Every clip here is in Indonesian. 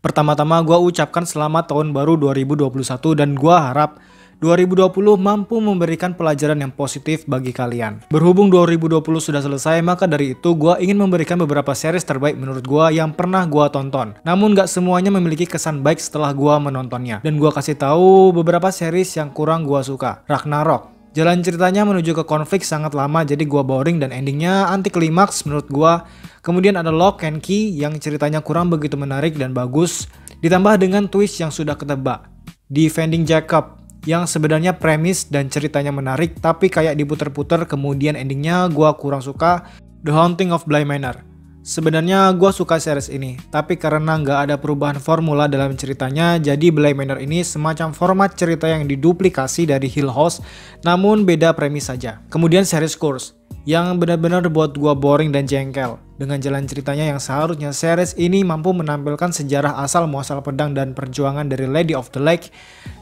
Pertama-tama gue ucapkan selamat tahun baru 2021 dan gue harap 2020 mampu memberikan pelajaran yang positif bagi kalian. Berhubung 2020 sudah selesai, maka dari itu gue ingin memberikan beberapa series terbaik menurut gue yang pernah gue tonton. Namun gak semuanya memiliki kesan baik setelah gue menontonnya. Dan gue kasih tahu beberapa series yang kurang gue suka. Ragnarok. Jalan ceritanya menuju ke konflik sangat lama, jadi gua boring dan endingnya anti klimaks menurut gua. Kemudian ada Lock and Key yang ceritanya kurang begitu menarik dan bagus, ditambah dengan twist yang sudah ketebak. Defending Jacob yang sebenarnya premis dan ceritanya menarik tapi kayak diputer-puter, kemudian endingnya gua kurang suka. The Haunting of Bly Manor. Sebenarnya gue suka series ini, tapi karena nggak ada perubahan formula dalam ceritanya, jadi Bly Manor ini semacam format cerita yang diduplikasi dari Hill House, namun beda premis saja. Kemudian series Curse, yang benar-benar buat gue boring dan jengkel. Dengan jalan ceritanya yang seharusnya series ini mampu menampilkan sejarah asal-muasal pedang dan perjuangan dari Lady of the Lake,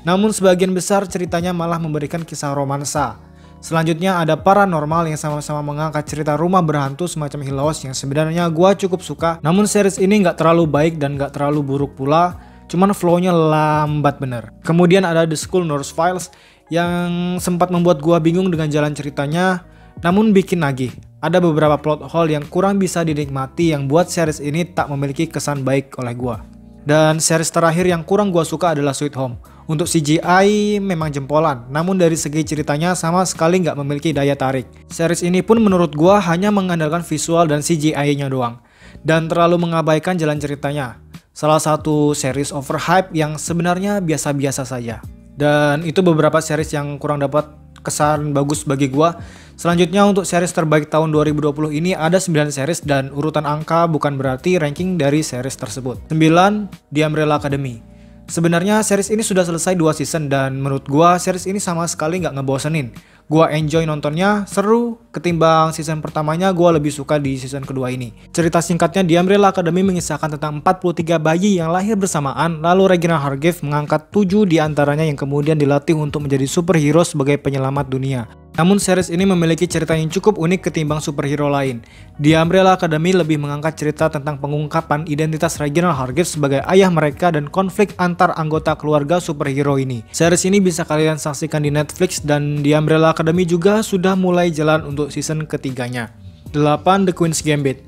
namun sebagian besar ceritanya malah memberikan kisah romansa. Selanjutnya ada Paranormal yang sama-sama mengangkat cerita rumah berhantu semacam Hill House yang sebenarnya gua cukup suka. Namun series ini nggak terlalu baik dan nggak terlalu buruk pula, cuman flow-nya lambat bener. Kemudian ada The School Nurse Files yang sempat membuat gua bingung dengan jalan ceritanya, namun bikin nagih. Ada beberapa plot hole yang kurang bisa dinikmati yang buat series ini tak memiliki kesan baik oleh gua. Dan series terakhir yang kurang gua suka adalah Sweet Home. Untuk CGI memang jempolan, namun dari segi ceritanya sama sekali nggak memiliki daya tarik. Series ini pun menurut gua hanya mengandalkan visual dan CGI-nya doang, dan terlalu mengabaikan jalan ceritanya. Salah satu series overhype yang sebenarnya biasa-biasa saja. Dan itu beberapa series yang kurang dapat kesan bagus bagi gua. Selanjutnya untuk series terbaik tahun 2020 ini ada 9 series dan urutan angka bukan berarti ranking dari series tersebut. 9. The Umbrella Academy. Sebenarnya series ini sudah selesai 2 season dan menurut gua series ini sama sekali nggak ngebosenin. Gua enjoy nontonnya, seru, ketimbang season pertamanya gua lebih suka di season kedua ini. Cerita singkatnya, The Umbrella Academy mengisahkan tentang 43 bayi yang lahir bersamaan, lalu Regina Hargrave mengangkat 7 di antaranya yang kemudian dilatih untuk menjadi superhero sebagai penyelamat dunia. Namun series ini memiliki cerita yang cukup unik ketimbang superhero lain. The Umbrella Academy lebih mengangkat cerita tentang pengungkapan identitas Regina Hargrave sebagai ayah mereka dan konflik antar anggota keluarga superhero ini. Series ini bisa kalian saksikan di Netflix dan The Umbrella Academy juga sudah mulai jalan untuk season ketiganya. 8. The Queen's Gambit.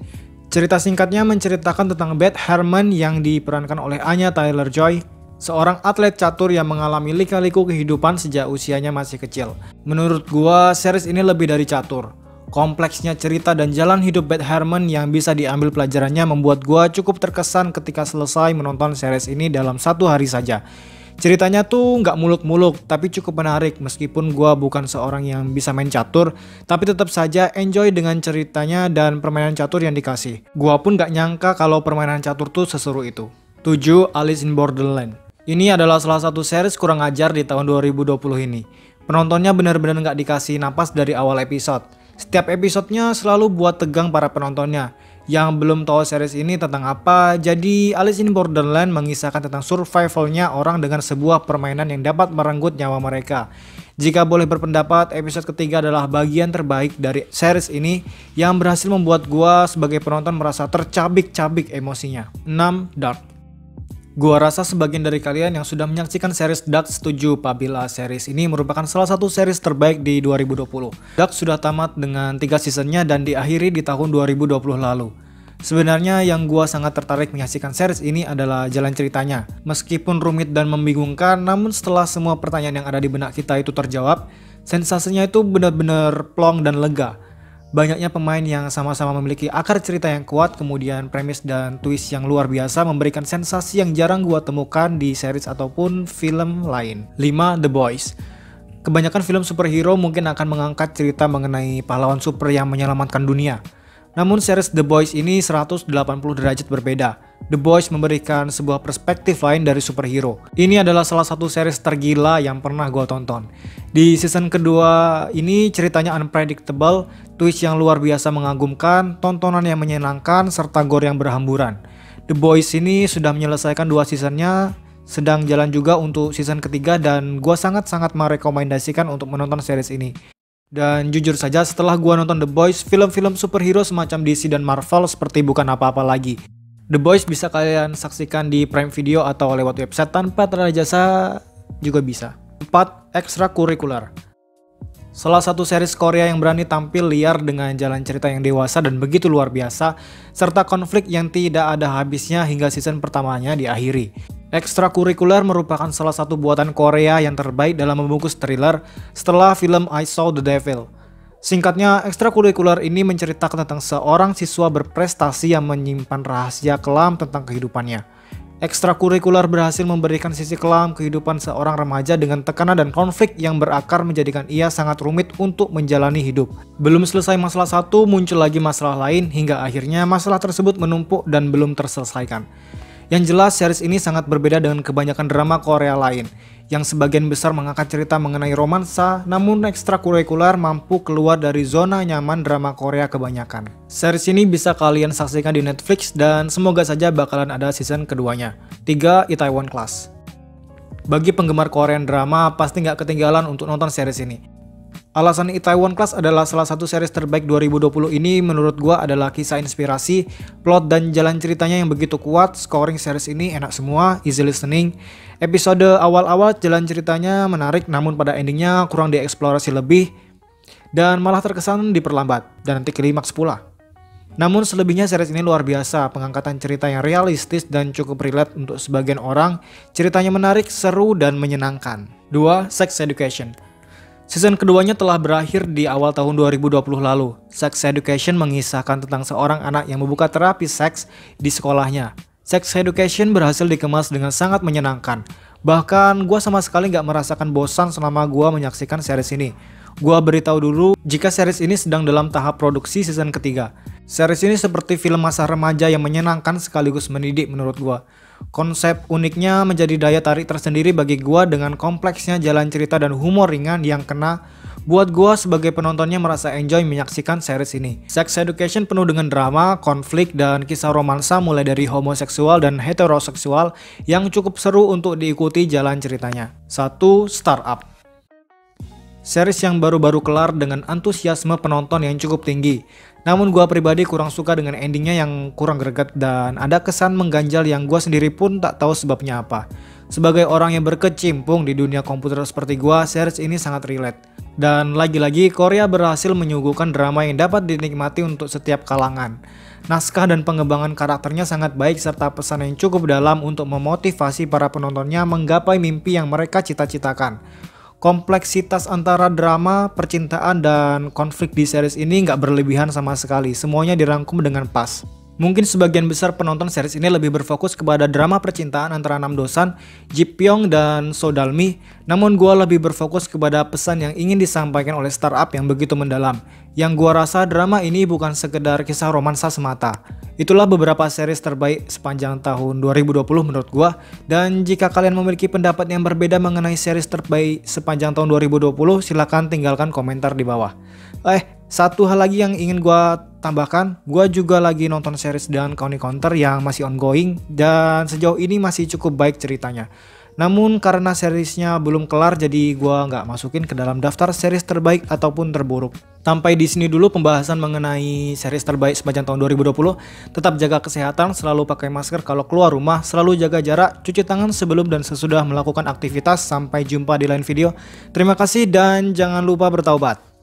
Cerita singkatnya menceritakan tentang Beth Harmon yang diperankan oleh Anya Taylor-Joy, seorang atlet catur yang mengalami lika-liku kehidupan sejak usianya masih kecil. Menurut gua, series ini lebih dari catur. Kompleksnya cerita dan jalan hidup Beth Harmon yang bisa diambil pelajarannya membuat gua cukup terkesan ketika selesai menonton series ini dalam 1 hari saja. Ceritanya tuh nggak muluk-muluk, tapi cukup menarik meskipun gua bukan seorang yang bisa main catur, tapi tetap saja enjoy dengan ceritanya dan permainan catur yang dikasih. Gua pun nggak nyangka kalau permainan catur tuh seseru itu. 7. Alice in Borderland. Ini adalah salah satu series kurang ajar di tahun 2020 ini. Penontonnya benar-benar nggak dikasih napas dari awal episode. Setiap episodenya selalu buat tegang para penontonnya. Yang belum tahu series ini tentang apa, jadi Alice in Borderland mengisahkan tentang survivalnya orang dengan sebuah permainan yang dapat merenggut nyawa mereka. Jika boleh berpendapat, episode ketiga adalah bagian terbaik dari series ini yang berhasil membuat gua sebagai penonton merasa tercabik-cabik emosinya. 6. Dark. Gua rasa sebagian dari kalian yang sudah menyaksikan series Dark setuju apabila series ini merupakan salah satu series terbaik di 2020. Dark sudah tamat dengan 3 seasonnya dan diakhiri di tahun 2020 lalu. Sebenarnya yang gua sangat tertarik menyaksikan series ini adalah jalan ceritanya. Meskipun rumit dan membingungkan, namun setelah semua pertanyaan yang ada di benak kita itu terjawab, sensasinya itu benar-benar plong dan lega. Banyaknya pemain yang sama-sama memiliki akar cerita yang kuat, kemudian premis dan twist yang luar biasa memberikan sensasi yang jarang gua temukan di series ataupun film lain. 5. The Boys. Kebanyakan film superhero mungkin akan mengangkat cerita mengenai pahlawan super yang menyelamatkan dunia. Namun series The Boys ini 180 derajat berbeda. The Boys memberikan sebuah perspektif lain dari superhero. Ini adalah salah satu series tergila yang pernah gue tonton. Di season kedua ini ceritanya unpredictable, twist yang luar biasa mengagumkan, tontonan yang menyenangkan, serta gore yang berhamburan. The Boys ini sudah menyelesaikan 2 seasonnya, sedang jalan juga untuk season ketiga dan gue sangat-sangat merekomendasikan untuk menonton series ini. Dan jujur saja setelah gua nonton The Boys, film-film superhero semacam DC dan Marvel seperti bukan apa-apa lagi. The Boys bisa kalian saksikan di Prime Video atau lewat website tanpa tanda jasa juga bisa. 4. Ekstrakurikuler. Salah satu series Korea yang berani tampil liar dengan jalan cerita yang dewasa dan begitu luar biasa, serta konflik yang tidak ada habisnya hingga season pertamanya diakhiri. Ekstrakurikuler merupakan salah satu buatan Korea yang terbaik dalam membungkus thriller setelah film I Saw the Devil. Singkatnya, ekstrakurikuler ini menceritakan tentang seorang siswa berprestasi yang menyimpan rahasia kelam tentang kehidupannya. Ekstrakurikuler berhasil memberikan sisi kelam kehidupan seorang remaja dengan tekanan dan konflik yang berakar menjadikan ia sangat rumit untuk menjalani hidup. Belum selesai masalah satu, muncul lagi masalah lain hingga akhirnya masalah tersebut menumpuk dan belum terselesaikan. Yang jelas, series ini sangat berbeda dengan kebanyakan drama Korea lain, yang sebagian besar mengangkat cerita mengenai romansa, namun ekstrakurikuler mampu keluar dari zona nyaman drama Korea kebanyakan. Series ini bisa kalian saksikan di Netflix dan semoga saja bakalan ada season keduanya. 3. Itaewon Class. Bagi penggemar Korean drama, pasti nggak ketinggalan untuk nonton series ini. Alasan Itaewon Class adalah salah satu series terbaik 2020 ini menurut gua adalah kisah inspirasi, plot dan jalan ceritanya yang begitu kuat. Scoring series ini enak semua, easy listening. Episode awal-awal jalan ceritanya menarik namun pada endingnya kurang dieksplorasi lebih dan malah terkesan diperlambat dan nanti klimaks pula. Namun selebihnya series ini luar biasa, pengangkatan cerita yang realistis dan cukup relate untuk sebagian orang. Ceritanya menarik, seru dan menyenangkan. 2. Sex Education. Season keduanya telah berakhir di awal tahun 2020 lalu. Sex Education mengisahkan tentang seorang anak yang membuka terapi seks di sekolahnya. Sex Education berhasil dikemas dengan sangat menyenangkan. Bahkan gue sama sekali gak merasakan bosan selama gue menyaksikan series ini. Gue beritahu dulu jika series ini sedang dalam tahap produksi season ketiga. Series ini seperti film masa remaja yang menyenangkan sekaligus mendidik menurut gue. Konsep uniknya menjadi daya tarik tersendiri bagi gua dengan kompleksnya jalan cerita dan humor ringan yang kena buat gua sebagai penontonnya merasa enjoy menyaksikan series ini. Sex Education penuh dengan drama, konflik, dan kisah romansa mulai dari homoseksual dan heteroseksual yang cukup seru untuk diikuti jalan ceritanya. 1. Startup. Series yang baru-baru kelar dengan antusiasme penonton yang cukup tinggi. Namun gua pribadi kurang suka dengan endingnya yang kurang greget dan ada kesan mengganjal yang gua sendiri pun tak tahu sebabnya apa. Sebagai orang yang berkecimpung di dunia komputer seperti gua, series ini sangat relate. Dan lagi-lagi Korea berhasil menyuguhkan drama yang dapat dinikmati untuk setiap kalangan. Naskah dan pengembangan karakternya sangat baik serta pesan yang cukup dalam untuk memotivasi para penontonnya menggapai mimpi yang mereka cita-citakan. Kompleksitas antara drama, percintaan, dan konflik di series ini nggak berlebihan sama sekali. Semuanya dirangkum dengan pas. Mungkin sebagian besar penonton series ini lebih berfokus kepada drama percintaan antara Namdosan, Ji Pyong, dan So Dalmi. Namun gua lebih berfokus kepada pesan yang ingin disampaikan oleh startup yang begitu mendalam. Yang gua rasa drama ini bukan sekedar kisah romansa semata. Itulah beberapa series terbaik sepanjang tahun 2020 menurut gua. Dan jika kalian memiliki pendapat yang berbeda mengenai series terbaik sepanjang tahun 2020, silahkan tinggalkan komentar di bawah. Satu hal lagi yang ingin gua tambahkan, gua juga lagi nonton series dan Counter yang masih ongoing dan sejauh ini masih cukup baik ceritanya. Namun karena seriesnya belum kelar jadi gua nggak masukin ke dalam daftar series terbaik ataupun terburuk. Sampai di sini dulu pembahasan mengenai series terbaik sepanjang tahun 2020. Tetap jaga kesehatan, selalu pakai masker kalau keluar rumah, selalu jaga jarak, cuci tangan sebelum dan sesudah melakukan aktivitas. Sampai jumpa di lain video. Terima kasih dan jangan lupa bertaubat.